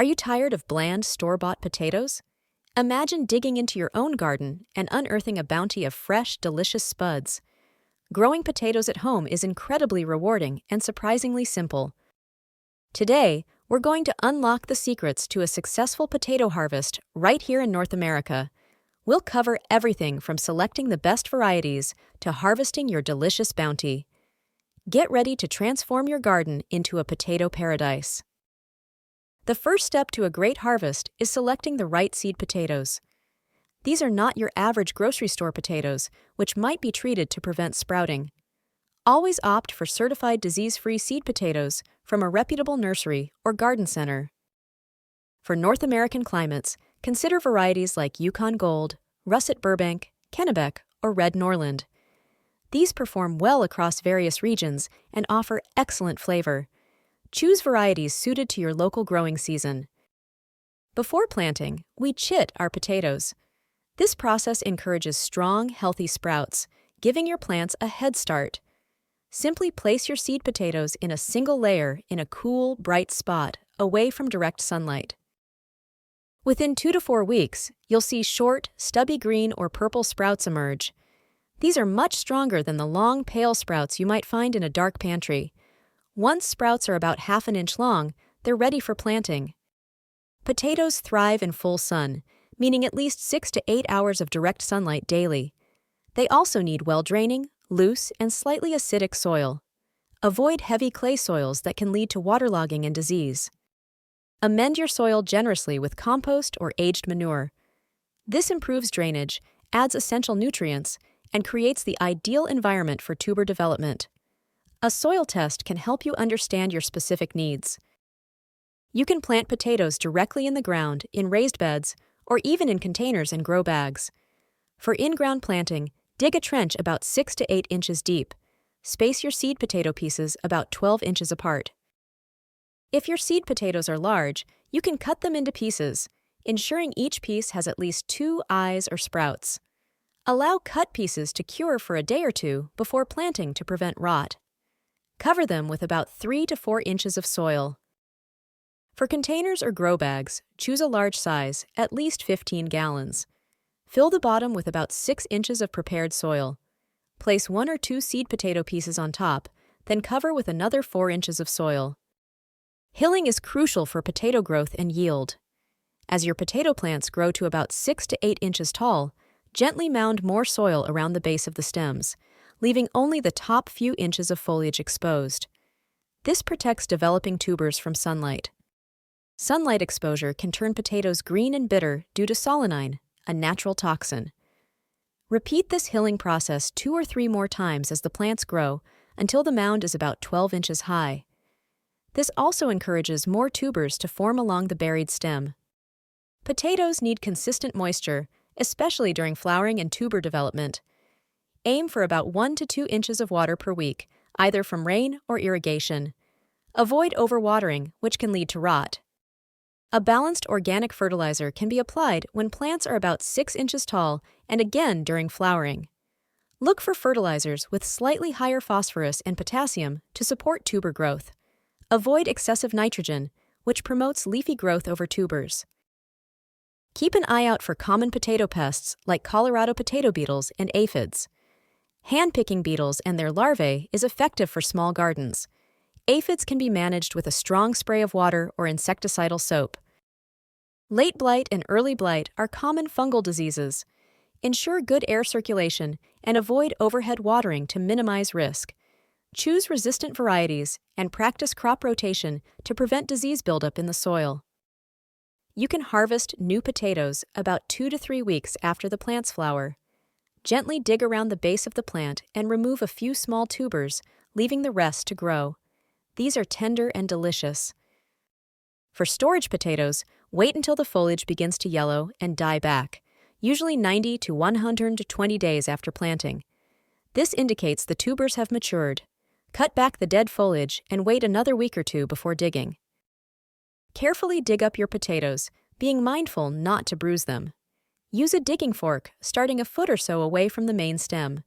Are you tired of bland, store-bought potatoes? Imagine digging into your own garden and unearthing a bounty of fresh, delicious spuds. Growing potatoes at home is incredibly rewarding and surprisingly simple. Today, we're going to unlock the secrets to a successful potato harvest right here in North America. We'll cover everything from selecting the best varieties to harvesting your delicious bounty. Get ready to transform your garden into a potato paradise. The first step to a great harvest is selecting the right seed potatoes. These are not your average grocery store potatoes, which might be treated to prevent sprouting. Always opt for certified disease-free seed potatoes from a reputable nursery or garden center. For North American climates, consider varieties like Yukon Gold, Russet Burbank, Kennebec, or Red Norland. These perform well across various regions and offer excellent flavor. Choose varieties suited to your local growing season. Before planting, we chit our potatoes. This process encourages strong, healthy sprouts, giving your plants a head start. Simply place your seed potatoes in a single layer in a cool, bright spot, away from direct sunlight. Within 2 to 4 weeks, you'll see short, stubby green or purple sprouts emerge. These are much stronger than the long, pale sprouts you might find in a dark pantry. Once sprouts are about ½ an inch long, they're ready for planting. Potatoes thrive in full sun, meaning at least 6 to 8 hours of direct sunlight daily. They also need well-draining, loose, and slightly acidic soil. Avoid heavy clay soils that can lead to waterlogging and disease. Amend your soil generously with compost or aged manure. This improves drainage, adds essential nutrients, and creates the ideal environment for tuber development. A soil test can help you understand your specific needs. You can plant potatoes directly in the ground, in raised beds, or even in containers and grow bags. For in-ground planting, dig a trench about 6 to 8 inches deep. Space your seed potato pieces about 12 inches apart. If your seed potatoes are large, you can cut them into pieces, ensuring each piece has at least 2 eyes or sprouts. Allow cut pieces to cure for a day or two before planting to prevent rot. Cover them with about 3 to 4 inches of soil. For containers or grow bags, choose a large size, at least 15 gallons. Fill the bottom with about 6 inches of prepared soil. Place 1 or 2 seed potato pieces on top, then cover with another 4 inches of soil. Hilling is crucial for potato growth and yield. As your potato plants grow to about 6 to 8 inches tall, gently mound more soil around the base of the stems, leaving only the top few inches of foliage exposed. This protects developing tubers from sunlight. Sunlight exposure can turn potatoes green and bitter due to solanine, a natural toxin. Repeat this hilling process 2 or 3 more times as the plants grow until the mound is about 12 inches high. This also encourages more tubers to form along the buried stem. Potatoes need consistent moisture, especially during flowering and tuber development. Aim for about 1 to 2 inches of water per week, either from rain or irrigation. Avoid overwatering, which can lead to rot. A balanced organic fertilizer can be applied when plants are about 6 inches tall and again during flowering. Look for fertilizers with slightly higher phosphorus and potassium to support tuber growth. Avoid excessive nitrogen, which promotes leafy growth over tubers. Keep an eye out for common potato pests like Colorado potato beetles and aphids. Hand-picking beetles and their larvae is effective for small gardens. Aphids can be managed with a strong spray of water or insecticidal soap. Late blight and early blight are common fungal diseases. Ensure good air circulation and avoid overhead watering to minimize risk. Choose resistant varieties and practice crop rotation to prevent disease buildup in the soil. You can harvest new potatoes about 2 to 3 weeks after the plants flower. Gently dig around the base of the plant and remove a few small tubers, leaving the rest to grow. These are tender and delicious. For storage potatoes, wait until the foliage begins to yellow and die back, usually 90 to 120 days after planting. This indicates the tubers have matured. Cut back the dead foliage and wait another week or 2 before digging. Carefully dig up your potatoes, being mindful not to bruise them. Use a digging fork, starting a foot or so away from the main stem.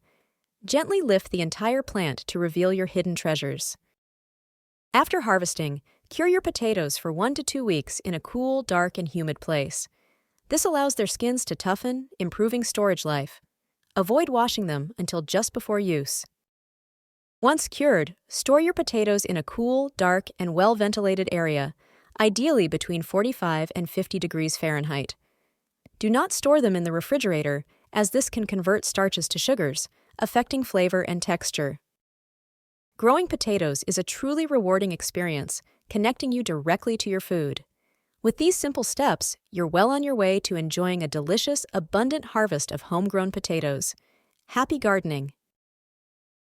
Gently lift the entire plant to reveal your hidden treasures. After harvesting, Cure your potatoes for 1 to 2 weeks in a cool, dark, and humid place. This allows their skins to toughen, improving storage life. Avoid washing them until just before use. Once cured, store your potatoes in a cool, dark, and well-ventilated area, ideally between 45 and 50 degrees Fahrenheit. Do not store them in the refrigerator, as this can convert starches to sugars, affecting flavor and texture. Growing potatoes is a truly rewarding experience, connecting you directly to your food. With these simple steps, you're well on your way to enjoying a delicious, abundant harvest of homegrown potatoes. Happy gardening!